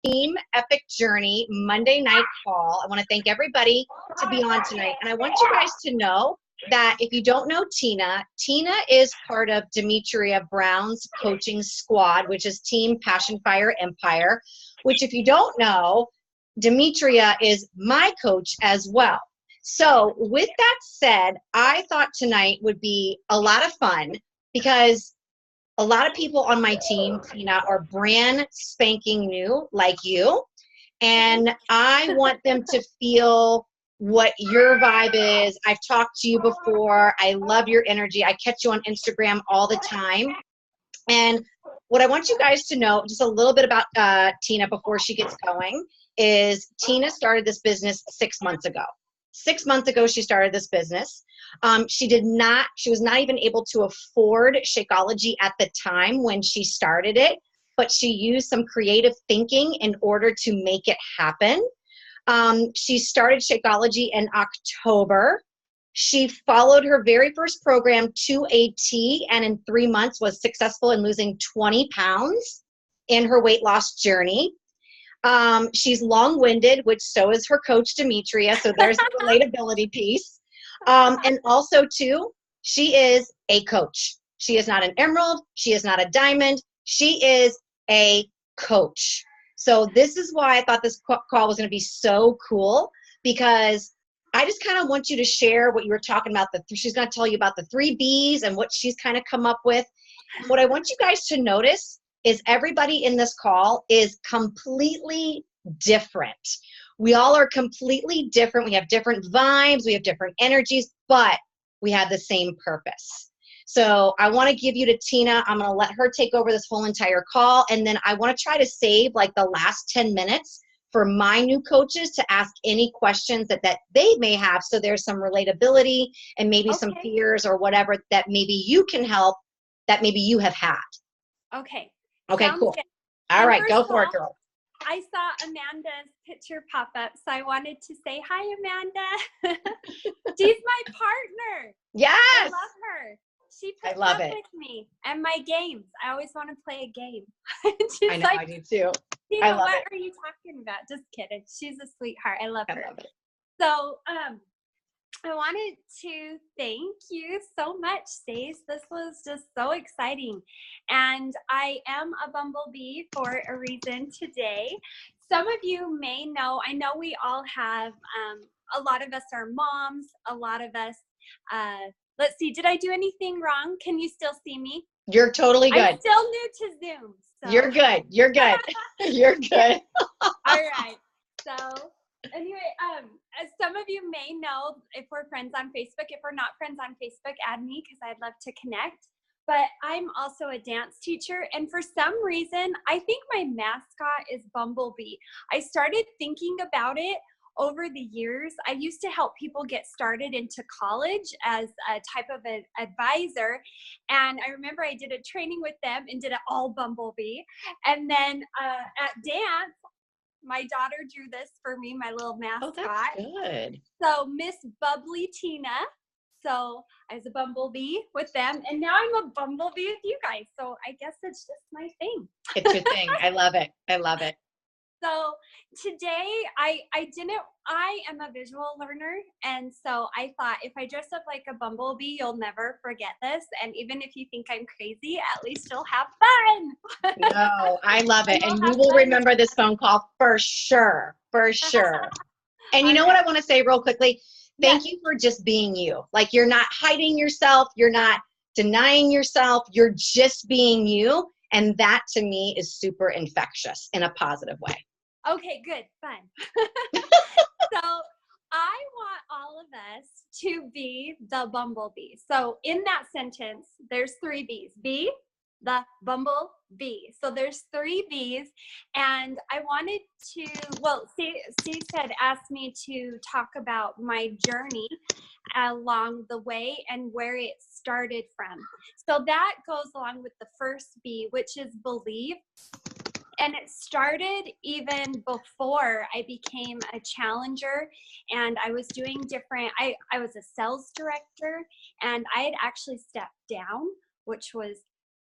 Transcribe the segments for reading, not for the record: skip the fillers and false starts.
Team Epic Journey Monday night call. I want to thank everybody to be on tonight. And I want you guys to know that if you don't know Tina, Tina is part of Demetria Brown's coaching squad, which is Team Passion Fire Empire, which if you don't know, Demetria is my coach as well. So with that said, I thought tonight would be a lot of fun because a lot of people on my team, Tina, are brand spanking new like you. And I want them to feel what your vibe is. I've talked to you before. I love your energy. I catch you on Instagram all the time. And what I want you guys to know, just a little bit about Tina before she gets going, is Tina started this business 6 months ago. 6 months ago, she started this business. She was not even able to afford Shakeology at the time when she started it, but she used some creative thinking in order to make it happen. She started Shakeology in October. She followed her very first program to a T, and in 3 months was successful in losing 20 pounds in her weight loss journey. She's long-winded, which so is her coach, Demetria, so there's the relatability piece. And also, too, she is a coach. She is not an emerald. She is not a diamond. She is a coach. So this is why I thought this call was going to be so cool, because I just kind of want you to share what you were talking about. She's going to tell you about the 3 B's and what she's kind of come up with. What I want you guys to notice is everybody in this call is completely different. We all are completely different. We have different vibes. We have different energies, but we have the same purpose. So I want to give you to Tina. I'm going to let her take over this whole entire call. And then I want to try to save like the last 10 minutes for my new coaches to ask any questions that they may have. So there's some relatability and maybe some fears or whatever that maybe you can help, that maybe you have had. Okay. Okay, Sounds cool. good. All right, go for it, girl. I saw Amanda's picture pop up, so I wanted to say hi, Amanda. She's my partner. Yes. I love her. She puts up with me and my games. I always want to play a game. I know, like, I do too. I love what are you talking about? Just kidding. She's a sweetheart. I love her. I love it. So, I wanted to thank you so much, Stace. This was just so exciting. And I am a bumblebee for a reason today. Some of you may know, I know we all have, a lot of us are moms, a lot of us, let's see, did I do anything wrong? Can you still see me? You're totally good. I'm still new to Zoom. So. You're good. You're good. You're good. All right. So anyway, as some of you may know, if we're friends on Facebook, if we're not friends on Facebook, add me because I'd love to connect. But I'm also a dance teacher. And for some reason, I think my mascot is Bumblebee. I started thinking about it over the years. I used to help people get started into college as a type of an advisor. And I remember I did a training with them and did it all Bumblebee. And then at dance, my daughter drew this for me, my little mascot. Oh, that's good. So Miss Bubbly Tina. So I was a bumblebee with them, and now I'm a bumblebee with you guys. So I guess it's just my thing. It's your thing. I love it. I love it. So today I am a visual learner. And so I thought if I dress up like a bumblebee, you'll never forget this. And even if you think I'm crazy, at least you'll have fun. No, I love it. And you will remember this phone call for sure. For sure. And you know what I want to say real quickly? Thank you for just being you. Like, you're not hiding yourself. You're not denying yourself. You're just being you. And that to me is super infectious in a positive way. Okay, good. Fun. So I want all of us to be the bumblebee. So in that sentence, there's 3 B's. Bee, the bumblebee. So there's 3 B's. And I wanted to, well, Steve had asked me to talk about my journey along the way and where it started from. So that goes along with the first B, which is believe. And it started even before I became a challenger, and I was doing different, I was a sales director, and I had actually stepped down, which was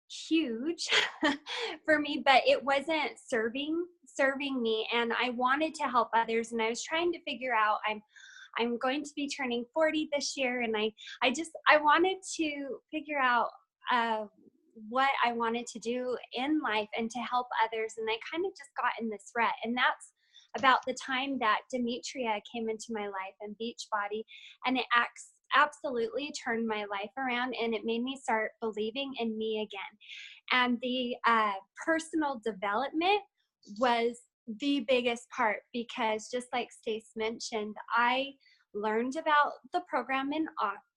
huge for me, but it wasn't serving. serving me, and I wanted to help others, and I was trying to figure out, I'm going to be turning 40 this year, and I wanted to figure out what I wanted to do in life and to help others. And I kind of just got in this rut. And that's about the time that Demetria came into my life and Beachbody, and it absolutely turned my life around, and it made me start believing in me again. And the personal development was the biggest part, because just like Stace mentioned, I learned about the program in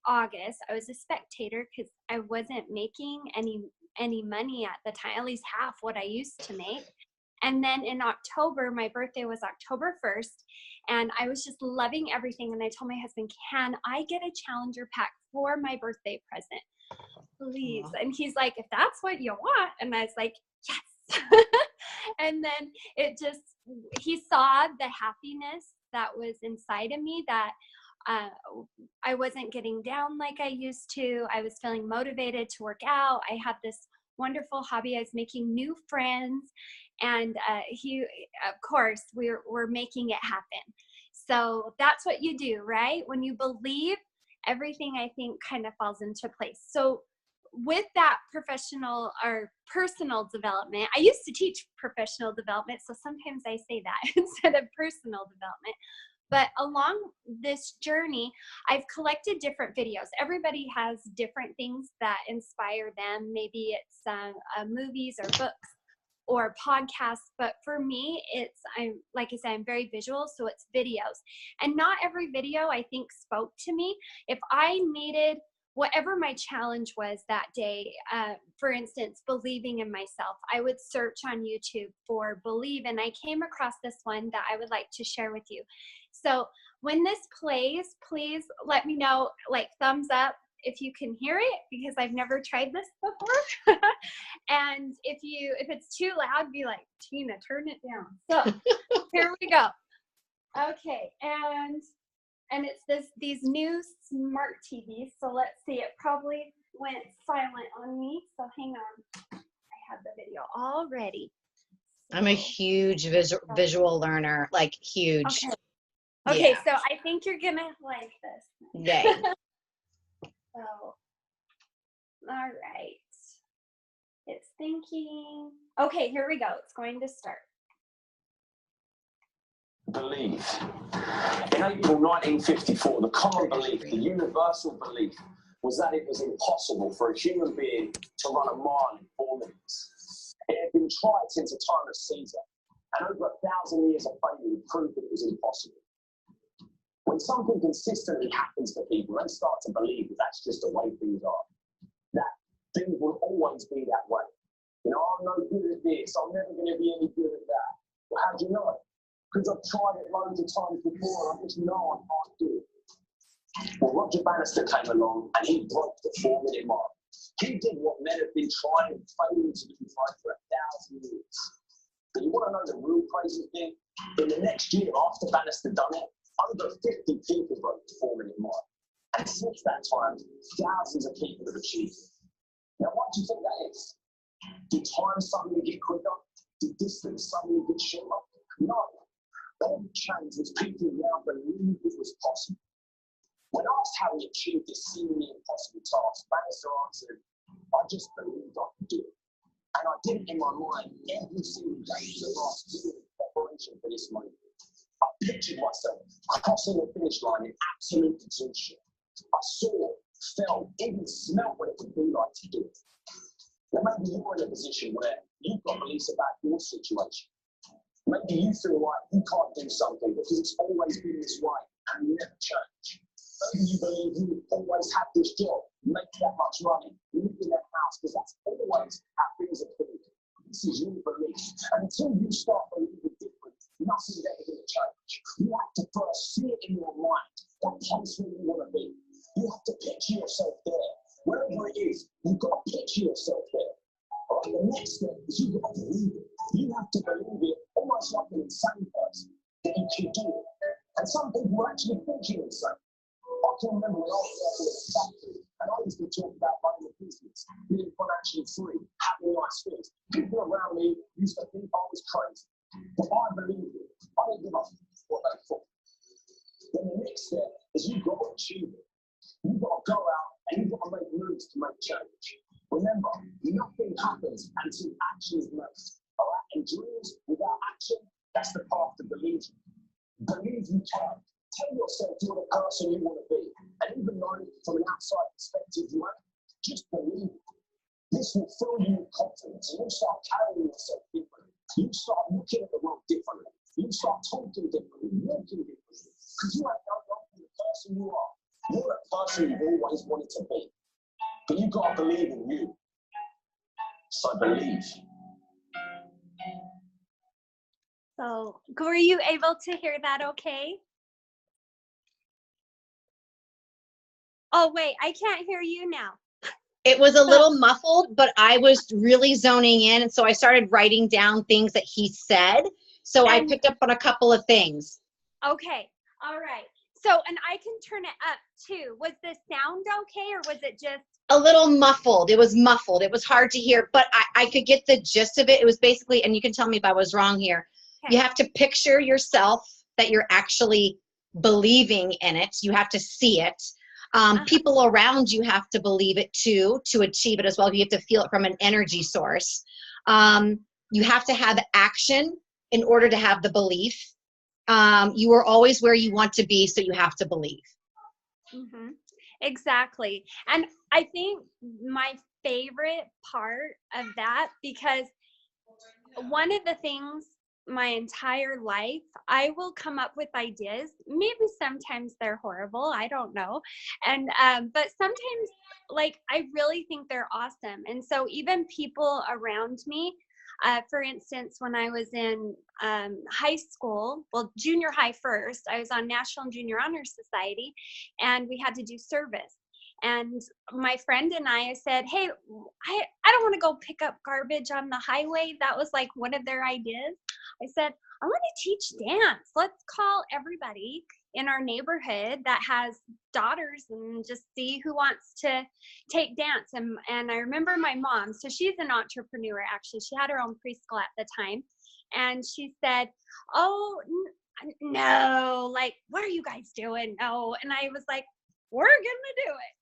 August. I was a spectator because I wasn't making any money at the time, at least half what I used to make. And then in October, my birthday was October 1st, and I was just loving everything. And I told my husband, can I get a Challenger pack for my birthday present, please? And he's like, if that's what you want. And I was like, yes. And then he saw the happiness that was inside of me, that I wasn't getting down like I used to. I was feeling motivated to work out. I had this wonderful hobby. I was making new friends, and of course, we're making it happen. So that's what you do, right? When you believe, everything, I think, kind of falls into place. So with that professional or personal development, I used to teach professional development, so sometimes I say that instead of personal development. But along this journey, I've collected different videos. Everybody has different things that inspire them. Maybe it's movies or books or podcasts. But for me, like I said, I'm very visual, so it's videos. And not every video, I think, spoke to me. If I needed whatever my challenge was that day, for instance, believing in myself, I would search on YouTube for believe, and I came across this one that I would like to share with you. So when this plays, please let me know, like thumbs up if you can hear it, because I've never tried this before. And if it's too loud, be like, Tina, turn it down. So here we go. Okay, and it's these new smart TVs. So let's see, it probably went silent on me. So hang on, I have the video all ready. I'm a huge visual learner, like huge. Okay, yeah. So I think you're gonna like this. Yay. So, all right. It's thinking. Okay, here we go. It's going to start. Believe. In April 1954, the common belief, the universal belief, was that it was impossible for a human being to run a mile in 4 minutes. It had been tried since the time of Caesar, and over 1,000 years of failure proved that it was impossible. When something consistently happens to people, they start to believe that that's just the way things are. That things will always be that way. You know, I'm no good at this, I'm never going to be any good at that. Well, how do you know? Because I've tried it loads of times before, and I just know I can't do it. Well, Roger Bannister came along, and he broke the 4-minute mark. He did what men have been trying and failing to do for 1,000 years. But you want to know the real crazy thing? In the next year, after Bannister done it, over 50 people broke the 4-minute mark. And since that time, thousands of people have achieved it. Now, what do you think that is? Did time suddenly get quicker? Did distance suddenly get shorter? No. All the change was people now believed it was possible. When asked how he achieved this seemingly impossible task, Bannister answered, I just believed I could do it. And I did it in my mind every single day for the last year in preparation for this moment. I pictured myself crossing the finish line in absolute exhaustion. I saw, felt, even smelled what it would be like to do it. Now maybe you're in a position where you've got beliefs about your situation. Maybe you feel like you can't do something because it's always been this way and you never change. Maybe you believe you always have this job, make that much money, live in that house because that's always how things have been. This is your belief. And until you start believing different, nothing's ever going to change. You have to first see it in your mind, that place where you want to be. You have to picture yourself there. Wherever it is, you've got to picture yourself there. All right, the next step is you've got to believe it. You have to believe it almost like an insane person that you can do it. And some people will actually think you're insane. I can remember when I was working at a factory and I used to talk about running a business, being financially free, having nice things. People around me used to think I was crazy. But I believe it. I didn't give up what they thought. Then the next step is you've got to achieve it. You've got to go out and you've got to make moves to make change. Remember, nothing happens until action is made. All right? And dreams without action, that's the path to believe. Believe you can. Tell yourself you're the person you want to be. And even though from an outside perspective you ain't, just believe it. This will fill you with confidence and you'll start carrying yourself differently. You start looking at the world differently. You start talking differently, walking differently. Because you ain't no longer the person you are. You're the person you've always wanted to be. But you've got to believe in you. So believe. So, were you able to hear that okay? Oh, wait, I can't hear you now. It was a little muffled, but I was really zoning in. And so I started writing down things that he said. So I picked up on a couple of things. Okay. All right. So, and I can turn it up too. Was the sound okay or was it just? A little muffled. It was muffled. It was hard to hear, but I could get the gist of it. It was basically, and you can tell me if I was wrong here. Okay. You have to picture yourself that you're actually believing in it. You have to see it. People around you have to believe it too, to achieve it as well. You have to feel it from an energy source. You have to have action in order to have the belief. You are always where you want to be, so you have to believe. Mm-hmm. Exactly. And I think my favorite part of that, because one of the things my entire life, I will come up with ideas. Maybe sometimes they're horrible. I don't know. And, but sometimes like, I really think they're awesome. And so even people around me, for instance, when I was in high school, well, junior high first, I was on National and Junior Honor Society, and we had to do service. And my friend and I said, hey, I don't want to go pick up garbage on the highway. That was like one of their ideas. I said, I want to teach dance. Let's call everybody in our neighborhood that has daughters and just see who wants to take dance. And I remember my mom, so she's an entrepreneur actually. She had her own preschool at the time. And she said, oh, no, like, what are you guys doing? No. And I was like, we're going to do it.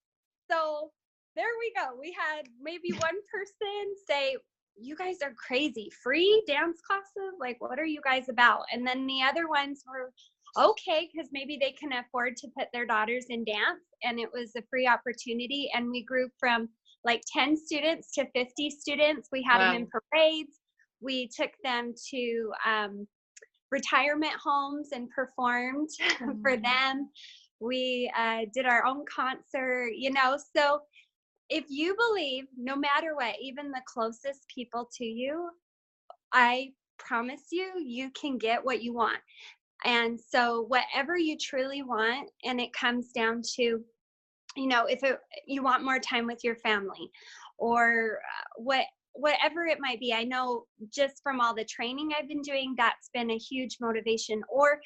So there we go. We had maybe one person say, you guys are crazy. Free dance classes? Like, what are you guys about? And then the other ones were okay, because maybe they can afford to put their daughters in dance. And it was a free opportunity. And we grew from like 10 students to 50 students. We had them in parades. We took them to retirement homes and performed for them. We did our own concert, you know. So if you believe, no matter what, even the closest people to you, I promise you, you can get what you want. And so whatever you truly want, and it comes down to, you know, if you want more time with your family or whatever it might be. I know just from all the training I've been doing, that's been a huge motivation. Or,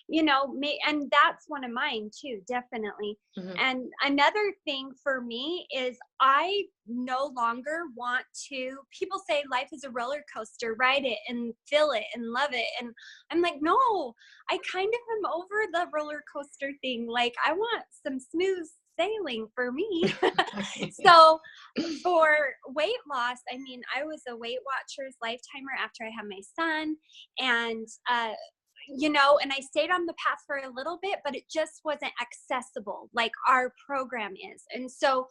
you know, and that's one of mine too, definitely. Mm-hmm. And another thing for me is I no longer want to, people say life is a roller coaster, ride it and feel it and love it. And I'm like, no, I kind of am over the roller coaster thing. Like, I want some smooth sailing for me. So for weight loss, I mean, I was a Weight Watchers lifetimer after I had my son, and you know, and I stayed on the path for a little bit, but it just wasn't accessible like our program is. And so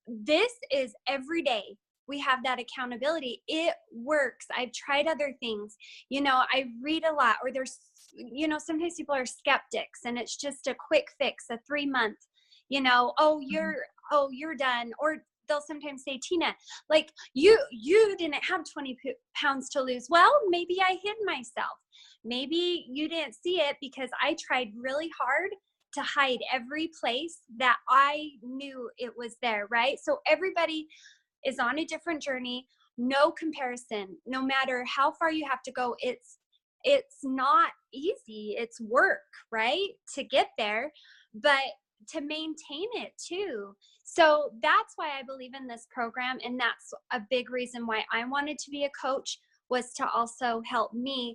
this is every day we have that accountability. It works. I've tried other things, you know, I read a lot, or there's, you know, sometimes people are skeptics and it's just a quick fix, a 3-month, you know, oh, you're done. Or they'll sometimes say, Tina, like you didn't have 20 pounds to lose. Well, maybe I hid myself. Maybe you didn't see it because I tried really hard to hide every place that I knew it was there, right? So everybody is on a different journey, no comparison, no matter how far you have to go. It's not easy. It's work, right? To get there, but to maintain it too. So that's why I believe in this program. And that's a big reason why I wanted to be a coach, was to also help me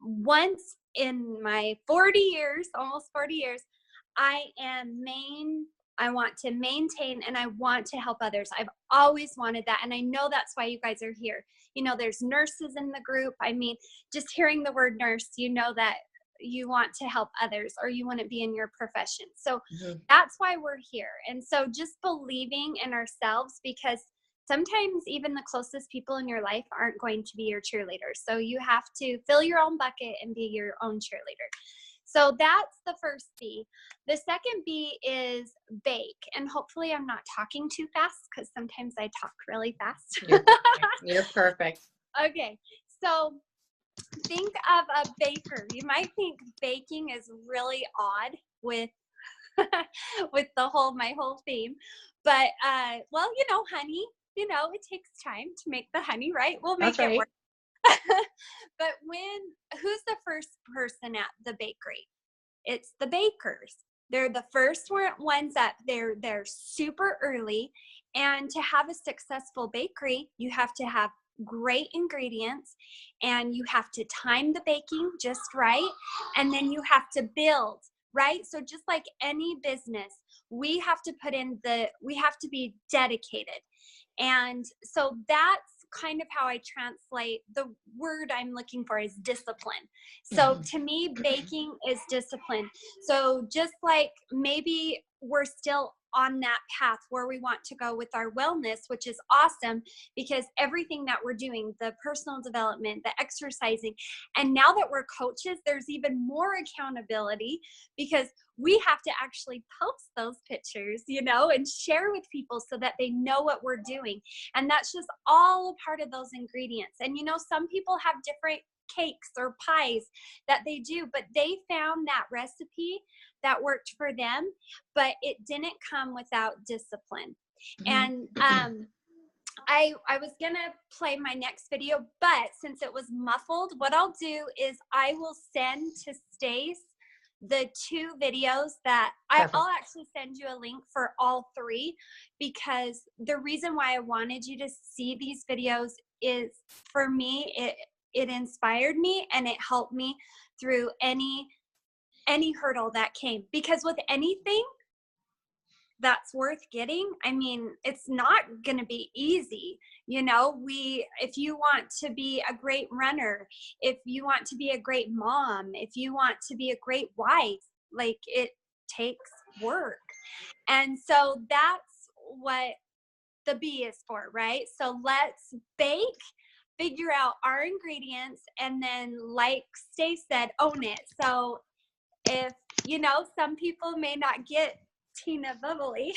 once in my 40 years, almost 40 years, I want to maintain and I want to help others. I've always wanted that. And I know that's why you guys are here. You know, there's nurses in the group. I mean, just hearing the word nurse, you know that you want to help others or you want to be in your profession. So that's why we're here. And so just believing in ourselves, because sometimes even the closest people in your life aren't going to be your cheerleaders. So you have to fill your own bucket and be your own cheerleader. So that's the first B. The second B is bake. And hopefully I'm not talking too fast because sometimes I talk really fast. You're perfect. Okay. So think of a baker. You might think baking is really odd with with my whole theme. But well, you know, honey, you know, it takes time to make the honey, right? We'll make it work. But who's the first person at the bakery? It's the bakers. They're the first ones that they're super early. And to have a successful bakery, you have to have great ingredients and you have to time the baking just right. And then you have to build, right? So just like any business, we have to be dedicated. And so that's kind of how I translate the word I'm looking for is discipline. So to me, baking is discipline. So just like maybe we're still on that path where we want to go with our wellness, which is awesome because everything that we're doing, the personal development, the exercising, and now that we're coaches, there's even more accountability because we have to actually post those pictures, you know, and share with people so that they know what we're doing. And that's just all a part of those ingredients. And, you know, some people have different cakes or pies that they do, but they found that recipe that worked for them, but it didn't come without discipline. And I was gonna play my next video, but since it was muffled, what I'll do is I will send to Stace the 2 videos that I'll actually send you a link for all 3, because the reason why I wanted you to see these videos is for me, it inspired me and it helped me through any hurdle that came, because with anything that's worth getting, I mean, it's not going to be easy. You know, if you want to be a great runner, if you want to be a great mom, if you want to be a great wife, like it takes work. And so that's what the B is for, right? So let's bake, figure out our ingredients, and then like Stace said, own it. So if, you know, some people may not get Tina Bubbly,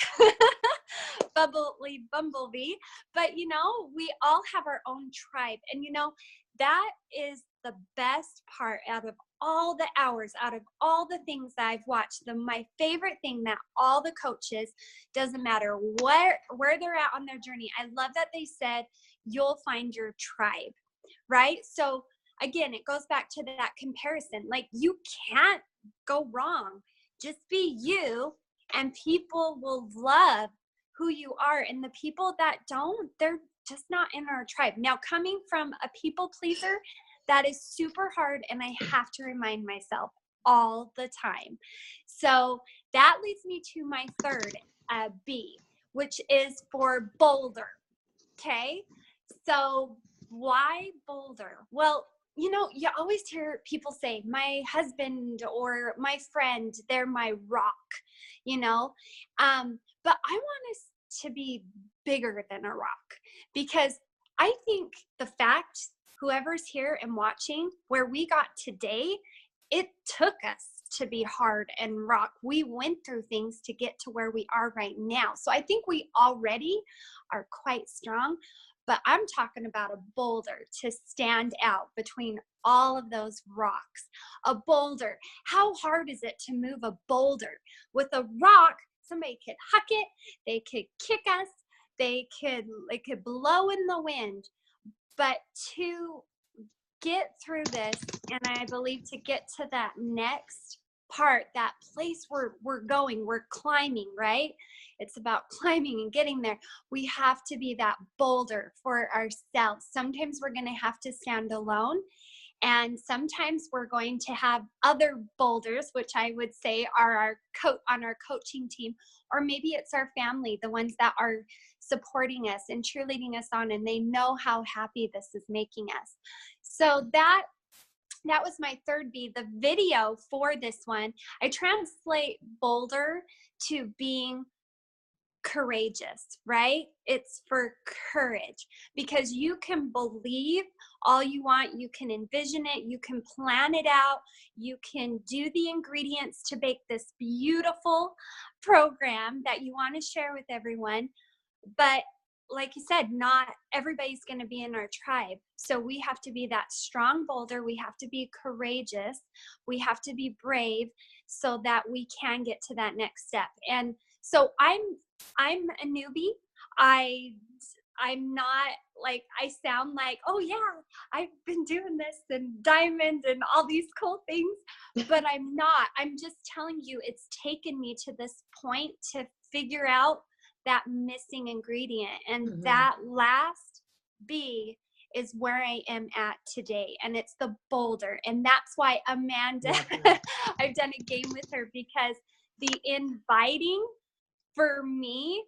Bumblebee, but you know, we all have our own tribe. And you know, that is the best part out of all the hours, out of all the things that I've watched. My favorite thing that all the coaches, doesn't matter where they're at on their journey, I love that they said, you'll find your tribe, right? So again, it goes back to that comparison. Like you can't go wrong. Just be you and people will love who you are. And the people that don't, they're just not in our tribe. Now, coming from a people pleaser, that is super hard. And I have to remind myself all the time. So that leads me to my third B, which is for Boulder. Okay. So why Boulder? Well, you know, you always hear people say, my husband or my friend, they're my rock, you know, but I want us to be bigger than a rock, because I think the fact, whoever's here and watching, where we got today, it took us to be hard and rock. We went through things to get to where we are right now. So I think we already are quite strong. But I'm talking about a boulder to stand out between all of those rocks. A boulder. How hard is it to move a boulder? With a rock, somebody could huck it, they could kick us, it could blow in the wind. But to get through this, and I believe to get to that next part, that place where we're going, we're climbing, right? It's about climbing and getting there. We have to be that boulder for ourselves. Sometimes we're going to have to stand alone. And sometimes we're going to have other boulders, which I would say are our on our coaching team, or maybe it's our family, the ones that are supporting us and cheerleading us on, and they know how happy this is making us. So that was my third B. The video for this one, I translate boulder to being courageous, right? It's for courage, because you can believe all you want. You can envision it. You can plan it out. You can do the ingredients to bake this beautiful program that you want to share with everyone. But like you said, not everybody's going to be in our tribe. So we have to be that strong boulder. We have to be courageous. We have to be brave so that we can get to that next step. And so I'm a newbie. I'm not like, I sound like, oh yeah, I've been doing this and diamond and all these cool things, but I'm not. I'm just telling you, it's taken me to this point to figure out that missing ingredient. And that last B is where I am at today. And it's the boulder. And that's why Amanda, I've done a game with her, because the inviting for me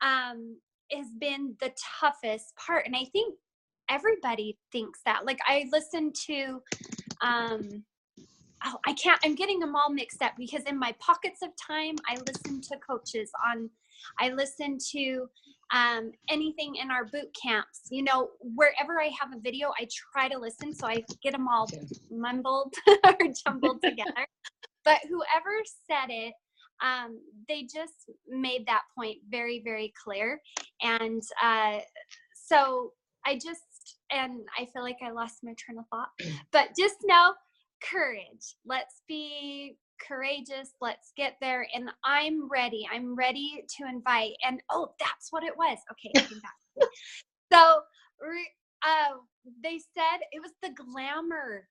has been the toughest part. And I think everybody thinks that. Like, I listened to I'm getting them all mixed up, because in my pockets of time, I listen to coaches I listen to anything in our boot camps, wherever I have a video, I try to listen. So I get them all mumbled or jumbled together. But whoever said it, they just made that point very, very clear. And so I feel like I lost my train of thought, but just know, courage. Let's be courageous. Let's get there. And I'm ready. I'm ready to invite. And that's what it was. Okay. I came back. So they said it was the glamour,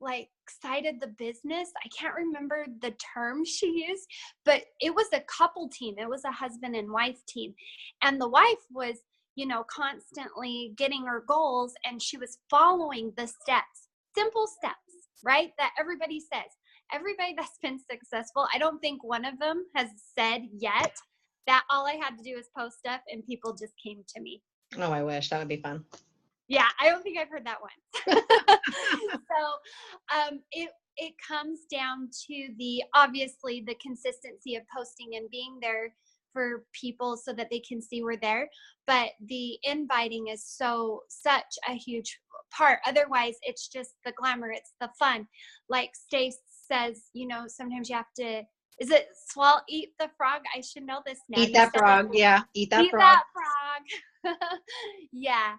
like, side of the business. I can't remember the term she used, but it was a couple team. It was a husband and wife team. And the wife was, constantly getting her goals, and she was following the steps, simple steps, right? That everybody says. Everybody that's been successful, I don't think one of them has said yet that all I had to do was post stuff and people just came to me. Oh, I wish. That would be fun. Yeah, I don't think I've heard that once. So it comes down to obviously the consistency of posting and being there for people so that they can see we're there. But the inviting is such a huge part. Otherwise, it's just the glamour. It's the fun. Like Stace says, sometimes you have to, is it eat the frog? I should know this now. Eat that frog. Yeah. Eat that frog. That frog. Yeah.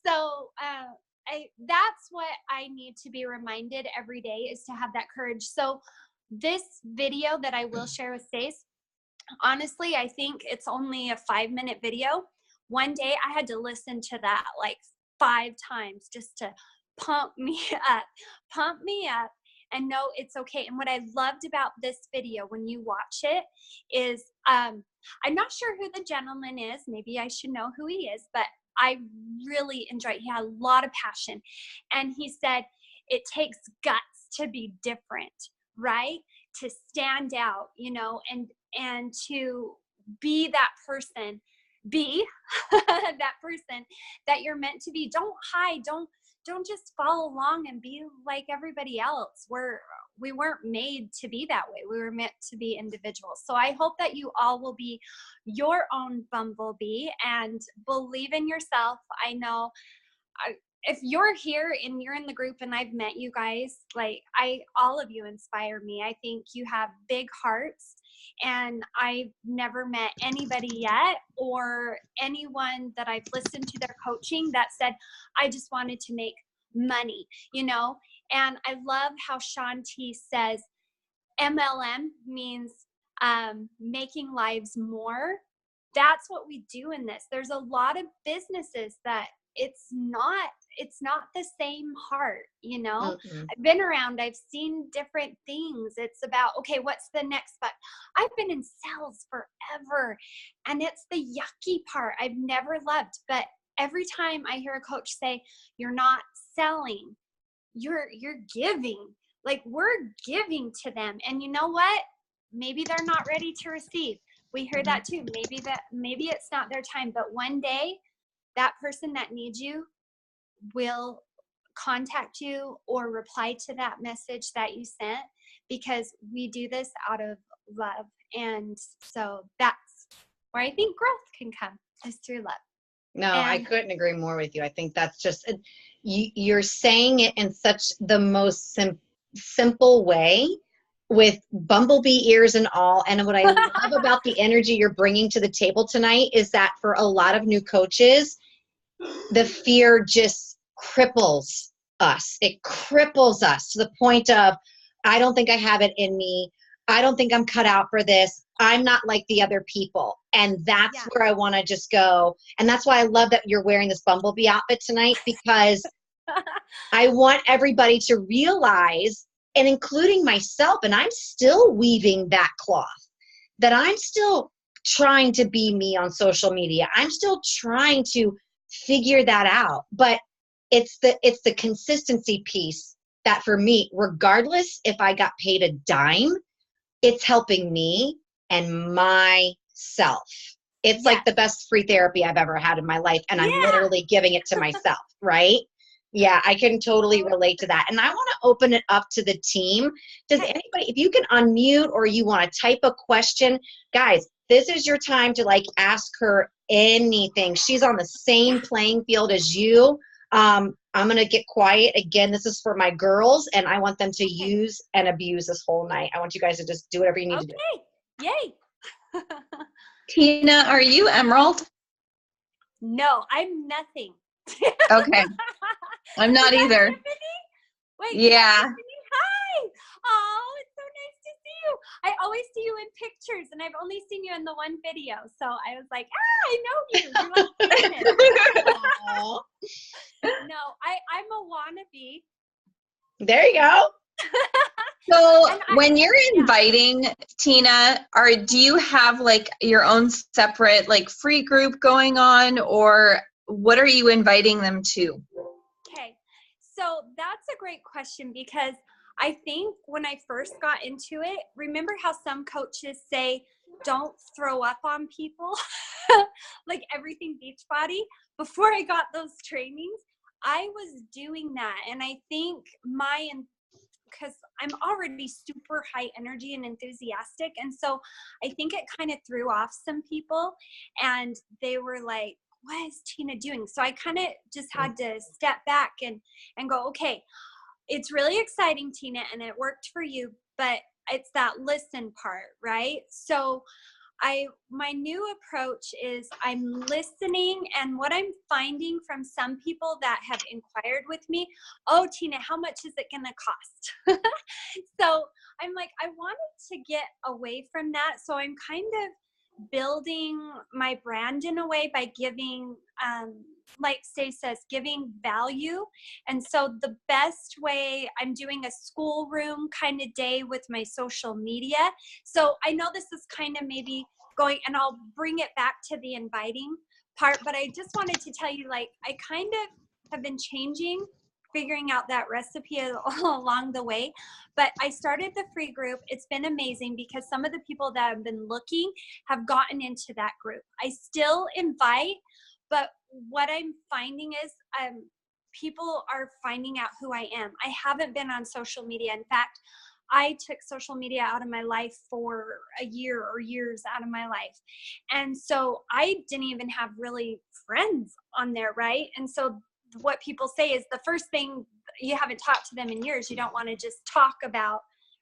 So that's what I need to be reminded every day, is to have that courage. So this video that I will share with Stace, honestly, I think it's only a 5-minute video. One day I had to listen to that like 5 times just to pump me up and know it's okay. And what I loved about this video when you watch it is, I'm not sure who the gentleman is. Maybe I should know who he is, but I really enjoyed it. He had a lot of passion. And he said, it takes guts to be different, right? To stand out, and to be that person, that person that you're meant to be. Don't hide. Don't just follow along and be like everybody else. We weren't made to be that way. We were meant to be individuals. So I hope that you all will be your own bumblebee and believe in yourself. I know if you're here and you're in the group and I've met you guys, all of you inspire me. I think you have big hearts, and I've never met anybody yet, or anyone that I've listened to their coaching that said, I just wanted to make money, And I love how Shanti says MLM means making lives more. That's what we do in this. There's a lot of businesses that it's not the same heart, Mm-mm. I've been around, I've seen different things. It's about, okay, what's the next but I've been in sales forever, and it's the yucky part I've never loved. But every time I hear a coach say, you're not selling, you're giving. Like, we're giving to them. And you know what? Maybe they're not ready to receive. We hear that too. Maybe it's not their time, but one day that person that needs you will contact you or reply to that message that you sent, because we do this out of love. And so that's where I think growth can come, is through love. No, I couldn't agree more with you. I think that's just, you're saying it in such the most simple way, with bumblebee ears and all. And what I love about the energy you're bringing to the table tonight is that for a lot of new coaches, the fear just cripples us. It cripples us to the point of, I don't think I have it in me. I don't think I'm cut out for this. I'm not like the other people. And that's where I want to just go. And that's why I love that you're wearing this bumblebee outfit tonight, because I want everybody to realize, and including myself, and I'm still weaving that cloth, that I'm still trying to be me on social media. I'm still trying to figure that out. But it's the consistency piece that, for me, regardless if I got paid a dime, it's helping me and myself. It's like the best free therapy I've ever had in my life. And I'm literally giving it to myself, right? Yeah, I can totally relate to that. And I want to open it up to the team. Does anybody, if you can unmute or you want to type a question, guys, this is your time to like ask her anything. She's on the same playing field as you. I'm going to get quiet. Again, this is for my girls, and I want them to use and abuse this whole night. I want you guys to just do whatever you need to do. Yay. Tina, are you Emerald? No, I'm nothing. Okay. I'm not either. Wait, yeah. Hi. Oh, it's so nice to see you. I always see you in pictures, and I've only seen you in the one video. So I was like, I know you. You're like No, I'm a wannabe. There you go. So when you're inviting, Tina, do you have like your own separate like free group going on, or what are you inviting them to? Okay, so that's a great question, because I think when I first got into it, remember how some coaches say, don't throw up on people, like everything Beachbody? Before I got those trainings, I was doing that. And I think because I'm already super high energy and enthusiastic. And so I think it kind of threw off some people, and they were like, what is Tina doing? So I kind of just had to step back and go, okay, it's really exciting, Tina, and it worked for you, but it's that listen part, right? So my new approach is I'm listening, and what I'm finding from some people that have inquired with me, oh, Tina, how much is it gonna cost? So I'm like, I wanted to get away from that. So I'm kind of building my brand in a way by giving, like Stacey says, giving value. And so the best way, I'm doing a schoolroom kind of day with my social media. So I know this is kind of maybe going, and I'll bring it back to the inviting part, but I just wanted to tell you, like, I kind of have been figuring out that recipe along the way. But I started the free group. It's been amazing, because some of the people that have been looking have gotten into that group. I still invite, but what I'm finding is people are finding out who I am. I haven't been on social media. In fact, I took social media out of my life for a year or years out of my life. And so I didn't even have really friends on there, right? And so what people say is the first thing, you haven't talked to them in years, you don't want to just talk about,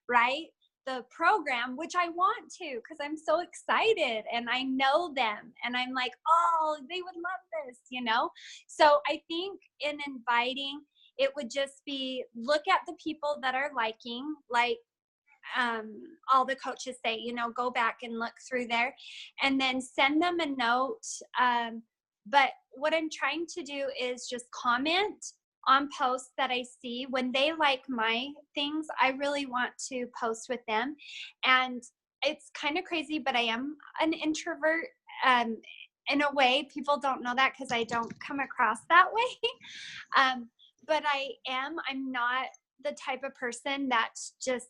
right, the program, which I want to, because I'm so excited and I know them, and I'm like, oh, they would love this, you know? So I think in inviting, it would just be, look at the people that are liking, like all the coaches say, you know, go back and look through there, and then send them a note. But what I'm trying to do is just comment on posts that I see. When they like my things, I really want to post with them. And it's kind of crazy, but I am an introvert. In a way, people don't know that because I don't come across that way. I'm not the type of person that's just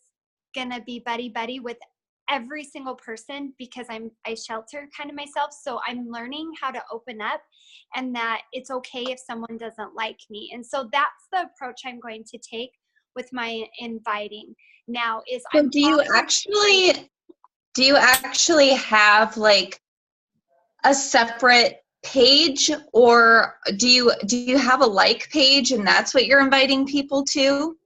gonna be buddy with every single person, because I shelter kind of myself. So I'm learning how to open up, and that it's okay if someone doesn't like me. And so that's the approach I'm going to take with my inviting now. Is So I'm do you actually have like a separate page, or do you have a like page and that's what you're inviting people to?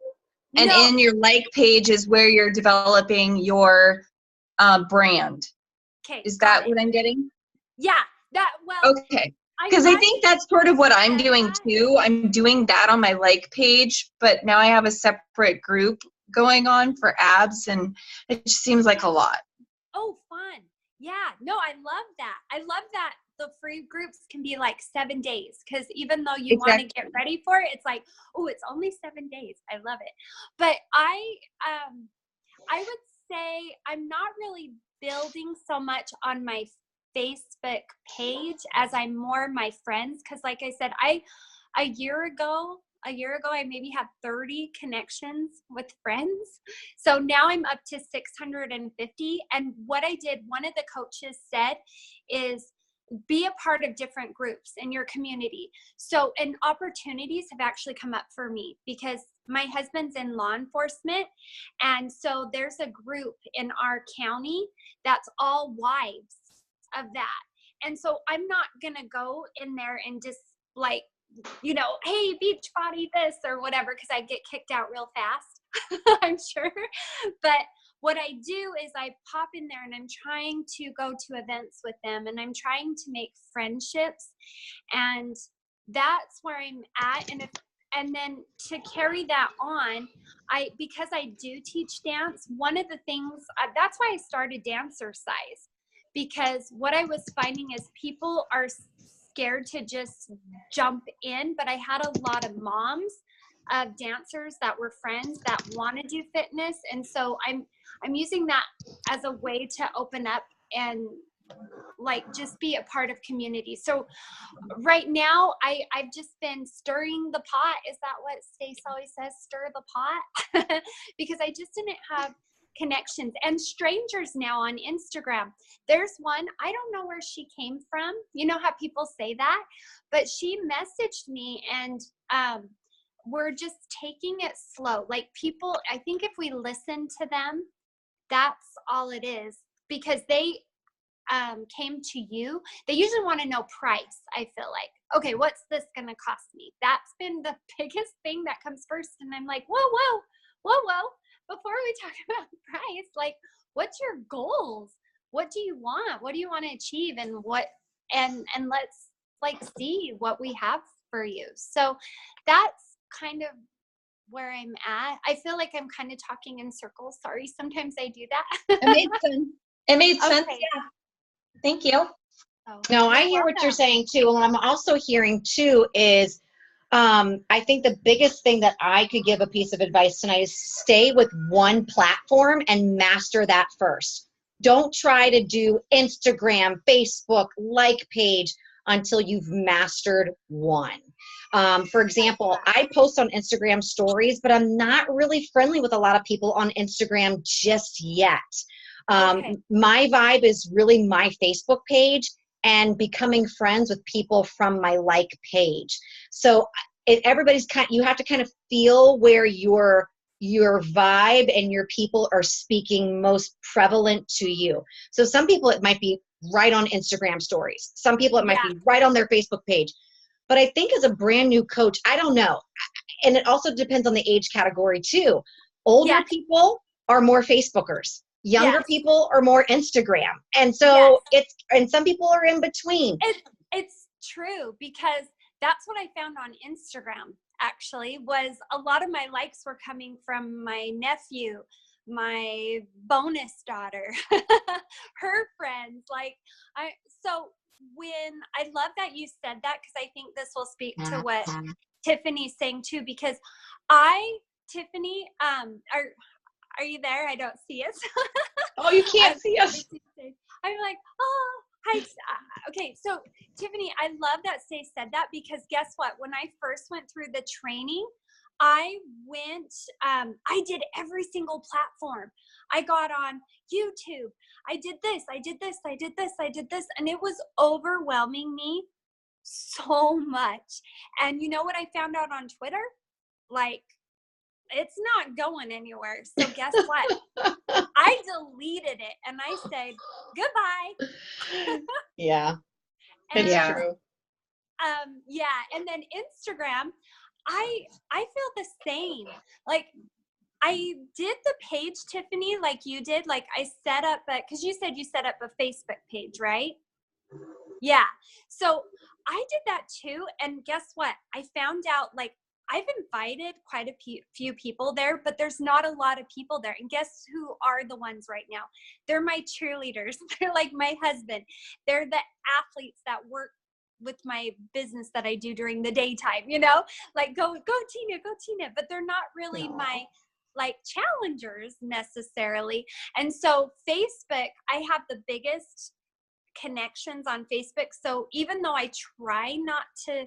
And No. in your like page is where you're developing your brand. Okay. Is that what I'm getting? Yeah. That, well. Okay. Because I think that's sort of what I'm doing that. too. I'm doing that on my like page, but now I have a separate group going on for abs, and it just seems like a lot. Oh, fun. Yeah. No, I love that. I love that the free groups can be like 7 days, because even though you want to get ready for it, it's like, oh, it's only 7 days. I love it. But I would say I'm not really building so much on my Facebook page as I'm more my friends. Because like I said, a year ago, I maybe had 30 connections with friends. So now I'm up to 650. And what I did, one of the coaches said, is be a part of different groups in your community. So, and opportunities have actually come up for me, because my husband's in law enforcement. And so there's a group in our county that's all wives of that. And so I'm not going to go in there and just like, hey, beach body this or whatever, because I get kicked out real fast, I'm sure. But what I do is I pop in there and I'm trying to go to events with them, and I'm trying to make friendships, and that's where I'm at. And then to carry that on, because I do teach dance, one of the things, that's why I started Dancercise, because what I was finding is people are scared to just jump in, but I had a lot of moms of dancers that were friends that want to do fitness. And so I'm using that as a way to open up and like just be a part of community. So right now I've just been stirring the pot. Is that what Stace always says? Stir the pot? Because I just didn't have connections. And strangers now on Instagram. There's one, I don't know where she came from. You know how people say that? But she messaged me, and we're just taking it slow. Like people, I think if we listen to them, that's all it is, because they came to you. They usually want to know price. I feel like, okay, what's this going to cost me? That's been the biggest thing that comes first. And I'm like, whoa. Before we talk about price, like, what's your goals? What do you want? What do you want to achieve? And let's like see what we have for you. So that's kind of where I'm at. I feel like I'm kind of talking in circles. Sorry, sometimes I do that. It made sense. Yeah. Thank you. No, I hear what you're saying too. And I'm also hearing too is I think the biggest thing that I could give a piece of advice tonight is stay with one platform and master that first. Don't try to do Instagram, Facebook, like page until you've mastered one. For example, I post on Instagram stories, but I'm not really friendly with a lot of people on Instagram just yet. My vibe is really my Facebook page and becoming friends with people from my like page. So everybody's you have to kind of feel where your vibe and your people are speaking most prevalent to you. So some people, it might be right on Instagram stories. Some people, it might be right on their Facebook page. But I think as a brand new coach, I don't know. And it also depends on the age category too. Older people are more Facebookers. Younger people are more Instagram. And so and some people are in between. It's true, because that's what I found on Instagram actually, was a lot of my likes were coming from my nephew, my bonus daughter, her friends. So when I love that you said that, because I think this will speak to what Tiffany's saying too, because Tiffany, are you there? I don't see us. Oh, you can't see us. I'm like, oh, hi. Okay, so Tiffany, I love that Stay said that, because guess what? When I first went through the training, I did every single platform. I got on YouTube. I did this, I did this, I did this, I did this. And it was overwhelming me so much. And you know what I found out on Twitter? Like, it's not going anywhere. So guess what? I deleted it and I said, goodbye. Yeah, And, it's true. yeah. And then Instagram, I feel the same. Like, I did the page, Tiffany, like you did. Like, I set up, because you said you set up a Facebook page, right? Yeah. So I did that too. And guess what? I found out, like, I've invited quite a few people there, but there's not a lot of people there. And guess who are the ones right now? They're my cheerleaders. They're like my husband. They're the athletes that work with my business that I do during the daytime, you know, like go Tina, go Tina. But they're not really my like challengers necessarily. And so Facebook, I have the biggest connections on Facebook. So even though I try not to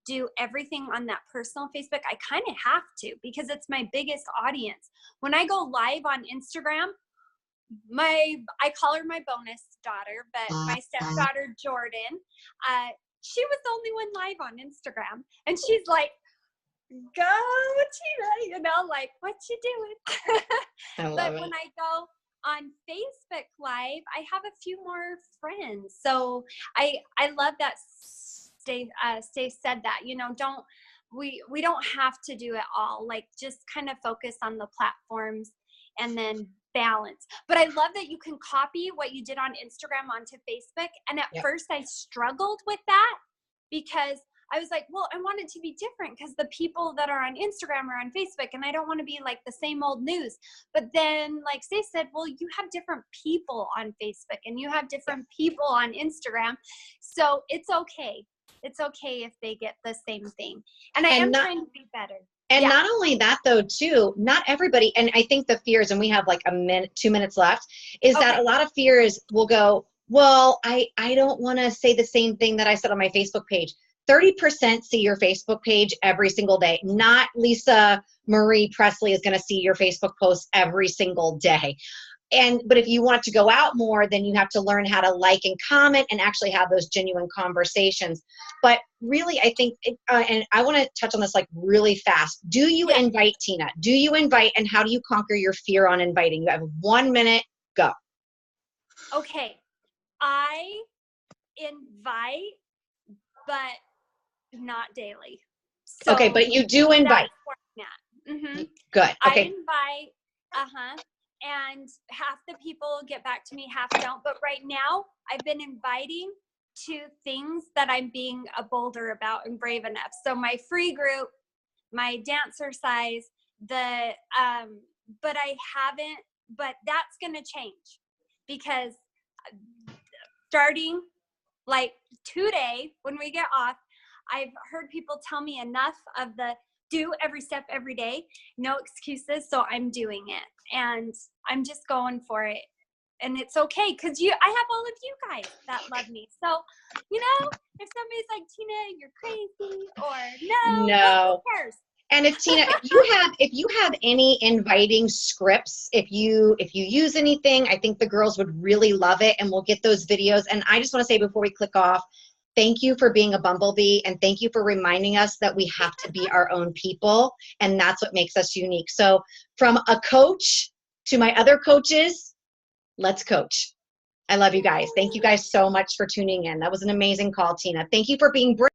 do everything on that personal Facebook, I kind of have to, because it's my biggest audience. When I go live on Instagram, I call her my bonus daughter, but my stepdaughter Jordan, she was the only one live on Instagram, and she's like, go Tina, you know, like, what you doing? But when I go on Facebook Live, I have a few more friends. So I love that Stay said that, you know, we don't have to do it all. Like, just kind of focus on the platforms and then balance. But I love that you can copy what you did on Instagram onto Facebook. And at first I struggled with that, because I was like, well, I want it to be different because the people that are on Instagram are on Facebook, and I don't want to be like the same old news. But then, like Stacey said, well, you have different people on Facebook and you have different people on Instagram. So it's okay. It's okay if they get the same thing. And I am trying to be better. And not only that, though, too, not everybody, and I think the fears, and we have like 2 minutes left, is that a lot of fears will go, well, I don't want to say the same thing that I said on my Facebook page. 30% see your Facebook page every single day. Not Lisa Marie Presley is going to see your Facebook post every single day. But if you want to go out more, then you have to learn how to like and comment and actually have those genuine conversations. But really, I think, and I want to touch on this like really fast. Do you invite, Tina? Do you invite, and how do you conquer your fear on inviting? You have 1 minute, go. Okay. I invite, but not daily. So okay, but you do invite. Mm-hmm. Good. Okay. I invite, and half the people get back to me, half don't. But right now, I've been inviting to things that I'm being bolder about and brave enough. So my free group, my dancercise, but I haven't, but that's going to change, because starting like today, when we get off, I've heard people tell me enough of the do every step every day, no excuses. So I'm doing it, and I'm just going for it. And it's okay, because I have all of you guys that love me. So, you know, if somebody's like, Tina, you're crazy, or no, who cares? And if Tina, if you have any inviting scripts, if you use anything, I think the girls would really love it, and we'll get those videos. And I just want to say before we click off, thank you for being a bumblebee, and thank you for reminding us that we have to be our own people, and that's what makes us unique. So from a coach to my other coaches, let's coach. I love you guys. Thank you guys so much for tuning in. That was an amazing call, Tina. Thank you for being brave.